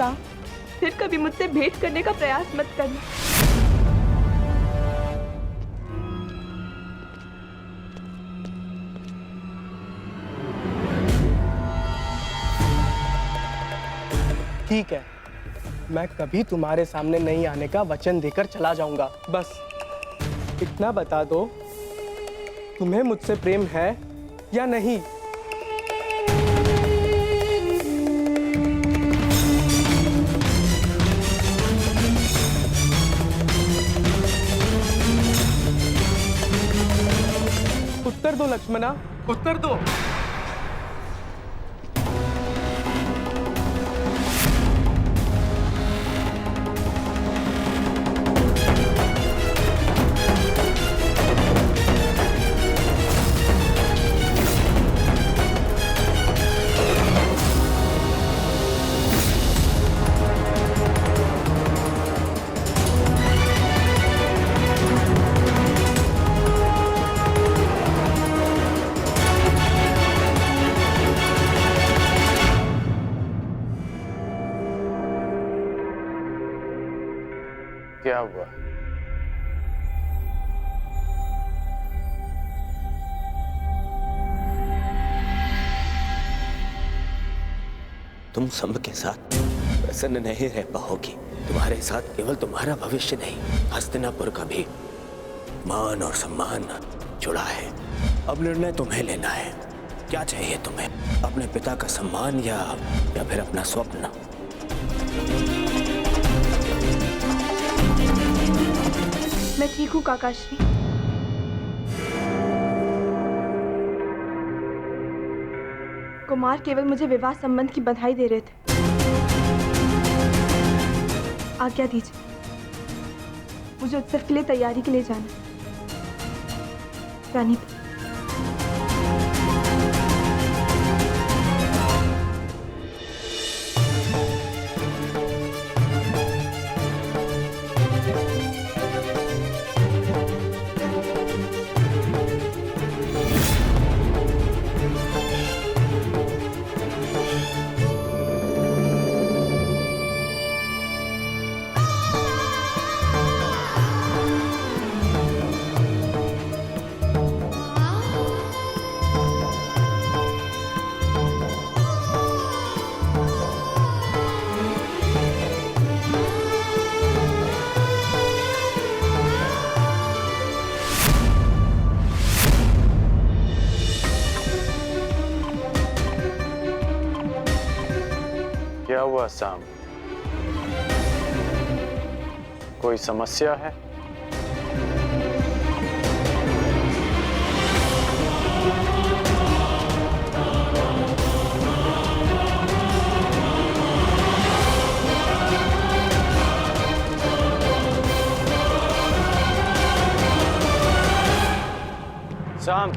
साम, फिर कभी मुझसे भेंट करने का प्रयास मत करना। ठीक है, मैं कभी तुम्हारे सामने नहीं आने का वचन देकर चला जाऊंगा। बस इतना बता दो, तुम्हें मुझसे प्रेम है या नहीं? उत्तर दो लक्ष्मणा, उत्तर दो। क्या हुआ? तुम संभ के साथ प्रसन्न नहीं रह पाओगी। तुम्हारे साथ केवल तुम्हारा भविष्य नहीं, हस्तिनापुर का भी मान और सम्मान जुड़ा है। अब निर्णय तुम्हें लेना है। क्या चाहिए तुम्हें? अपने पिता का सम्मान या फिर अपना स्वप्न? मैं ठीक हूँ काकाश्री। कुमार केवल मुझे विवाह संबंध की बधाई दे रहे थे। आज्ञा दीजिए, मुझे उत्सव के लिए तैयारी के लिए जाना है। रानी क्या हुआ साम? कोई समस्या है? साम,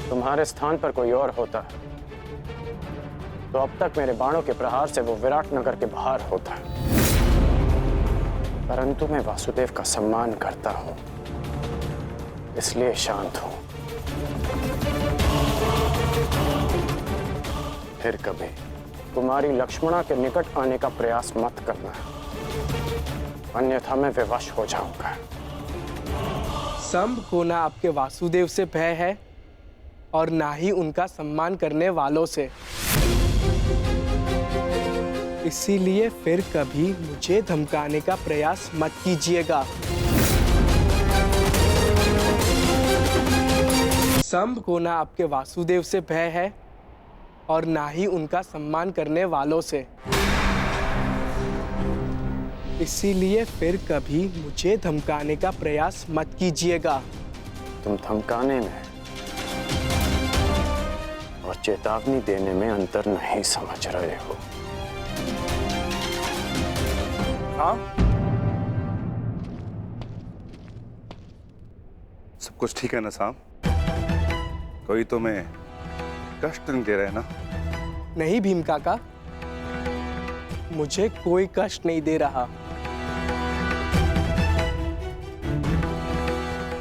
तुम्हारे स्थान पर कोई और होता तो अब तक मेरे बाणों के प्रहार से वो विराटनगर के बाहर होता। परंतु मैं वासुदेव का सम्मान करता हूं, इसलिए शांत हूं। फिर कभी कुमारी लक्ष्मणा के निकट आने का प्रयास मत करना, अन्यथा मैं विवश हो जाऊंगा। संभ को ना आपके वासुदेव से भय है और ना ही उनका सम्मान करने वालों से। इसीलिए फिर कभी मुझे धमकाने का प्रयास मत कीजिएगा। संभ को ना आपके वासुदेव से भय है और ना ही उनका सम्मान करने वालों से। इसीलिए फिर कभी मुझे धमकाने का प्रयास मत कीजिएगा। तुम धमकाने में और चेतावनी देने में अंतर नहीं समझ रहे हो। हाँ, सब कुछ ठीक है ना साहब? कोई तुम्हें कष्ट नहीं दे रहे ना? नहीं भीम काका, मुझे कोई कष्ट नहीं दे रहा।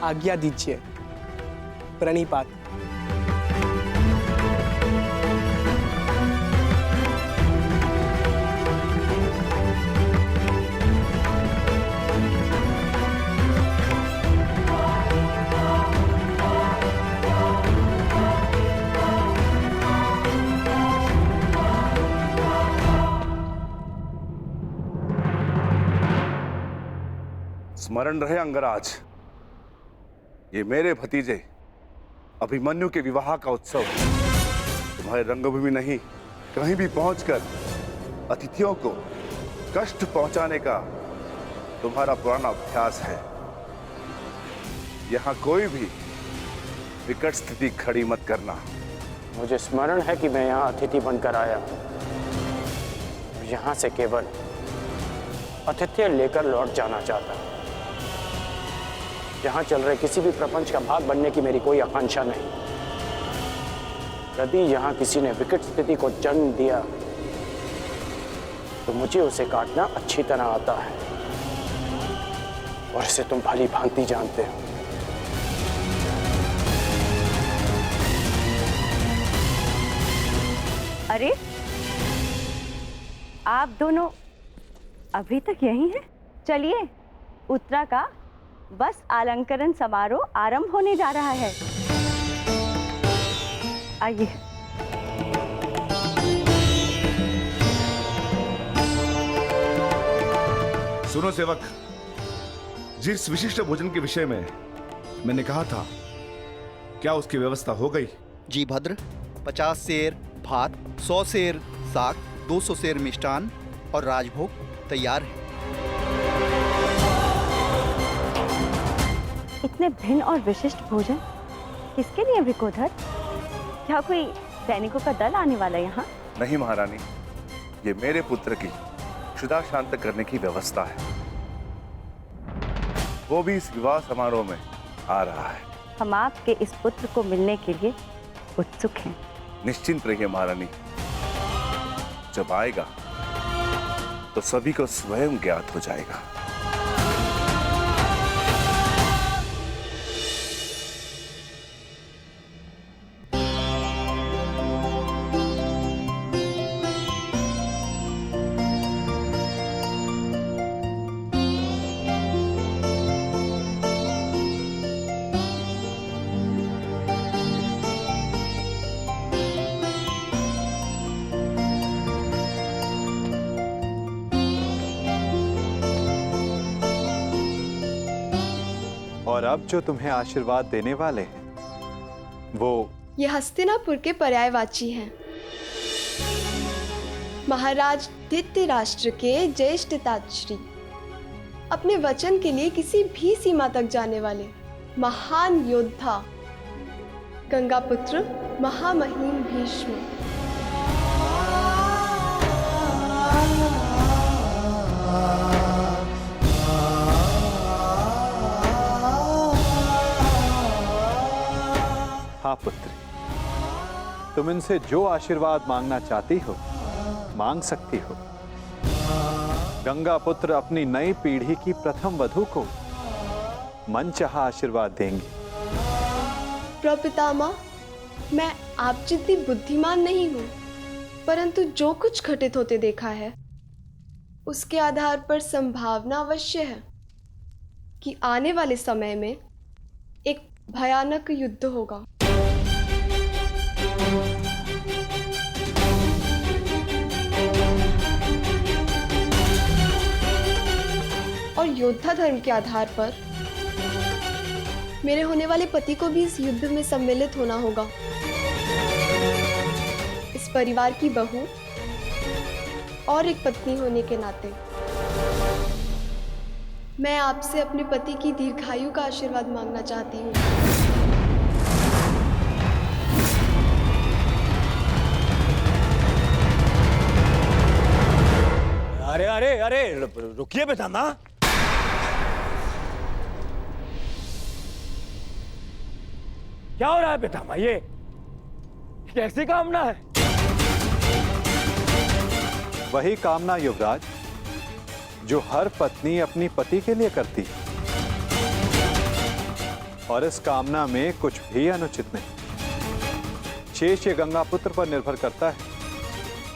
आज्ञा दीजिए, प्रणिपात। स्मरण रहे अंगराज, ये मेरे भतीजे अभिमन्यु के विवाह का उत्सव तुम्हारे रंगभूमि नहीं, कहीं भी पहुंचकर अतिथियों को कष्ट पहुंचाने का तुम्हारा पुराना अभ्यास है। यहां कोई भी विकट स्थिति खड़ी मत करना। मुझे स्मरण है कि मैं यहाँ अतिथि बनकर आया हूँ। यहाँ से केवल अतिथि लेकर लौट जाना चाहता हूँ। यहाँ चल रहे किसी भी प्रपंच का भाग बनने की मेरी कोई आकांक्षा नहीं। यदि यहाँ किसी ने विकट स्थिति को जन्म दिया तो मुझे उसे काटना अच्छी तरह आता है, और इसे तुम भली भांति जानते हो। अरे, आप दोनों अभी तक यहीं हैं? चलिए, उत्तरा का बस अलंकरण समारोह आरंभ होने जा रहा है। आइए। सुनो सेवक, जिस विशिष्ट भोजन के विषय में मैंने कहा था, क्या उसकी व्यवस्था हो गई? जी भद्र, 50 सेर भात, 100 सेर साग, 200 सेर मिष्टान और राजभोग तैयार है। इतने भिन्न और विशिष्ट भोजन किसके लिए विकोधर? क्या कोई सैनिकों का दल आने वाला है यहाँ? नहीं महारानी, ये मेरे पुत्र की क्षुधा शांत करने की व्यवस्था है। वो भी इस विवाह समारोह में आ रहा है। हम आपके इस पुत्र को मिलने के लिए उत्सुक हैं। निश्चिंत रहिए महारानी, जब आएगा तो सभी को स्वयं ज्ञात हो जाएगा। और अब जो तुम्हें आशीर्वाद देने वाले हैं वो ये हस्तिनापुर के पर्यायवाची हैं। महाराज धृतराष्ट्र के ज्येष्ठताश्री, अपने वचन के लिए किसी भी सीमा तक जाने वाले महान योद्धा, गंगापुत्र महामहिम भीष्म। हाँ पुत्र, तुम इनसे जो आशीर्वाद मांगना चाहती हो मांग सकती हो। गंगा पुत्र अपनी नई पीढ़ी की प्रथम वधू को मनचाहा आशीर्वाद देंगे। प्रपितामह, मैं आप जितनी बुद्धिमान नहीं हूँ, परंतु जो कुछ घटित होते देखा है उसके आधार पर संभावना अवश्य है कि आने वाले समय में एक भयानक युद्ध होगा। और योद्धा धर्म के आधार पर मेरे होने वाले पति को भी इस युद्ध में सम्मिलित होना होगा। इस परिवार की बहू और एक पत्नी होने के नाते मैं आपसे अपने पति की दीर्घायु का आशीर्वाद मांगना चाहती हूँ। अरे अरे अरे, रुकिए पितामह। क्या हो रहा है पितामह? ये कैसी कामना है? वही कामना युवराज जो हर पत्नी अपनी पति के लिए करती है। और इस कामना में कुछ भी अनुचित नहीं। शेष ये गंगा पुत्र पर निर्भर करता है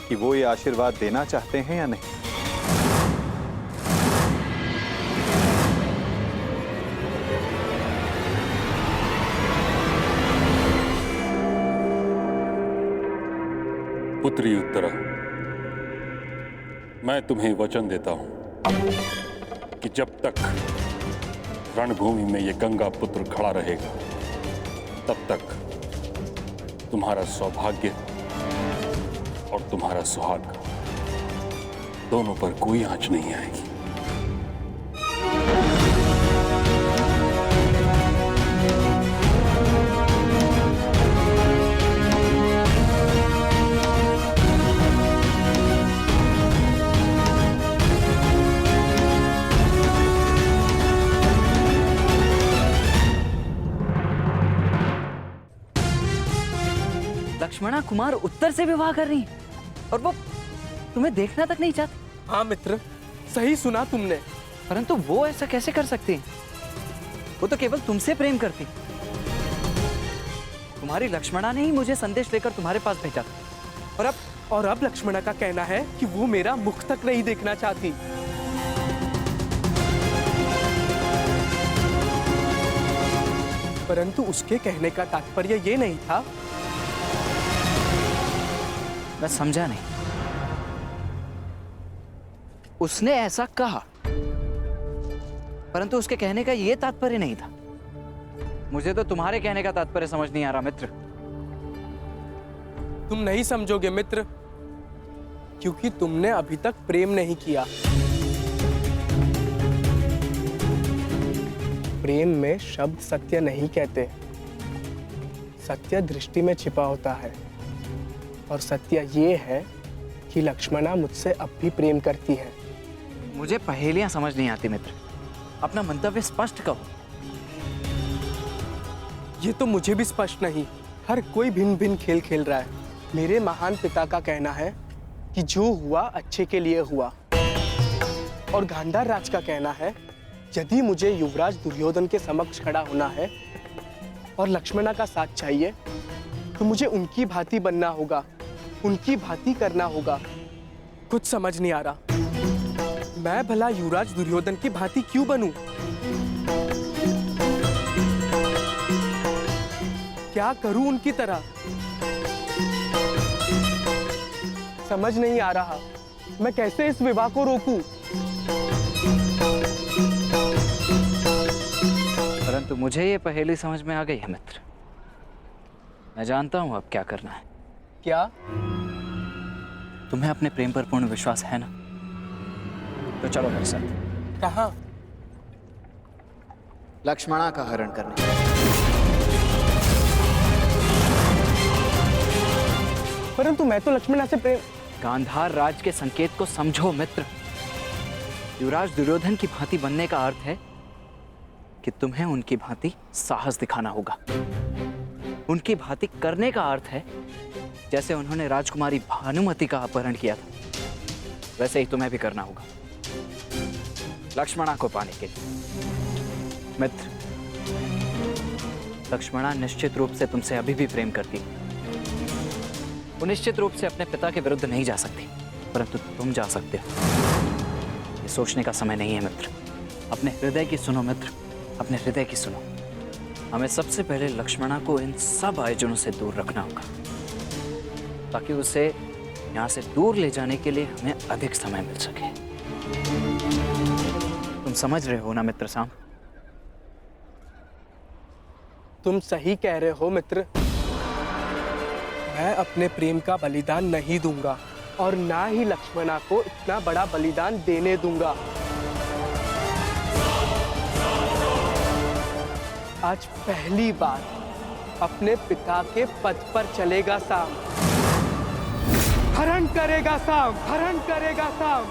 कि वो ये आशीर्वाद देना चाहते हैं या नहीं। पुत्री उत्तरा, मैं तुम्हें वचन देता हूं कि जब तक रणभूमि में यह गंगा पुत्र खड़ा रहेगा तब तक तुम्हारा सौभाग्य और तुम्हारा सुहाग दोनों पर कोई आंच नहीं आएगी। लक्ष्मणा कुमार उत्तर से विवाह कर रही है और वो तुम्हें देखना तक नहीं चाहती। हाँ मित्र, सही सुना तुमने। परंतु वो ऐसा कैसे कर सकती है? वो तो केवल तुमसे प्रेम करती। तुम्हारी लक्ष्मणा ने ही मुझे संदेश लेकर तुम्हारे पास भेजा था। और अब लक्ष्मणा का कहना है कि वो मेरा मुख तक नहीं देखना चाहती। परंतु उसके कहने का तात्पर्य ये नहीं था। मैं समझा नहीं। उसने ऐसा कहा, परंतु उसके कहने का यह तात्पर्य नहीं था। मुझे तो तुम्हारे कहने का तात्पर्य समझ नहीं आ रहा मित्र। तुम नहीं समझोगे मित्र, क्योंकि तुमने अभी तक प्रेम नहीं किया। प्रेम में शब्द सत्य नहीं कहते। सत्य दृष्टि में छिपा होता है। और सत्य ये है कि लक्ष्मणा मुझसे अब भी प्रेम करती है। मुझे पहेलियां समझ नहीं आती मित्र। अपना मंतव्य स्पष्ट कहो। ये तो मुझे भी स्पष्ट नहीं। हर कोई भिन्न भिन्न खेल खेल रहा है। मेरे महान पिता का कहना है कि जो हुआ अच्छे के लिए हुआ। और गांधार राज का कहना है यदि मुझे युवराज दुर्योधन के समक्ष खड़ा होना है और लक्ष्मणा का साथ चाहिए तो मुझे उनकी भांति बनना होगा, उनकी भांति करना होगा। कुछ समझ नहीं आ रहा। मैं भला युवराज दुर्योधन की भांति क्यों बनूं? क्या करूं उनकी तरह? समझ नहीं आ रहा। मैं कैसे इस विवाह को रोकूं? परंतु मुझे ये पहेली समझ में आ गई है मित्र। मैं जानता हूं अब क्या करना है। क्या? तुम्हें अपने प्रेम पर पूर्ण विश्वास है ना? तो चलो मेरे साथ। कहां? लक्ष्मणा का हरण करने। परंतु मैं तो लक्ष्मणा से प्रेम। गांधार राज के संकेत को समझो मित्र। युवराज दुर्योधन की भांति बनने का अर्थ है कि तुम्हें उनकी भांति साहस दिखाना होगा। उनकी भांति करने का अर्थ है जैसे उन्होंने राजकुमारी भानुमति का अपहरण किया था वैसे ही तुम्हें भी करना होगा लक्ष्मणा को पाने के लिए। मित्र, लक्ष्मणा निश्चित रूप से तुमसे अभी भी प्रेम करती है। वो निश्चित रूप से अपने पिता के विरुद्ध नहीं जा सकती, परंतु तुम जा सकते हो। ये सोचने का समय नहीं है मित्र। अपने हृदय की सुनो मित्र, अपने हृदय की सुनो। हमें सबसे पहले लक्ष्मणा को इन सब आयोजनों से दूर रखना होगा ताकि उसे यहाँ से दूर ले जाने के लिए हमें अधिक समय मिल सके। तुम समझ रहे हो ना मित्र साम? तुम सही कह रहे हो मित्र। मैं अपने प्रेम का बलिदान नहीं दूंगा और ना ही लक्ष्मणा को इतना बड़ा बलिदान देने दूंगा। आज पहली बार अपने पिता के पद पर चलेगा साम। हरण करेगा साम, हरण करेगा साम।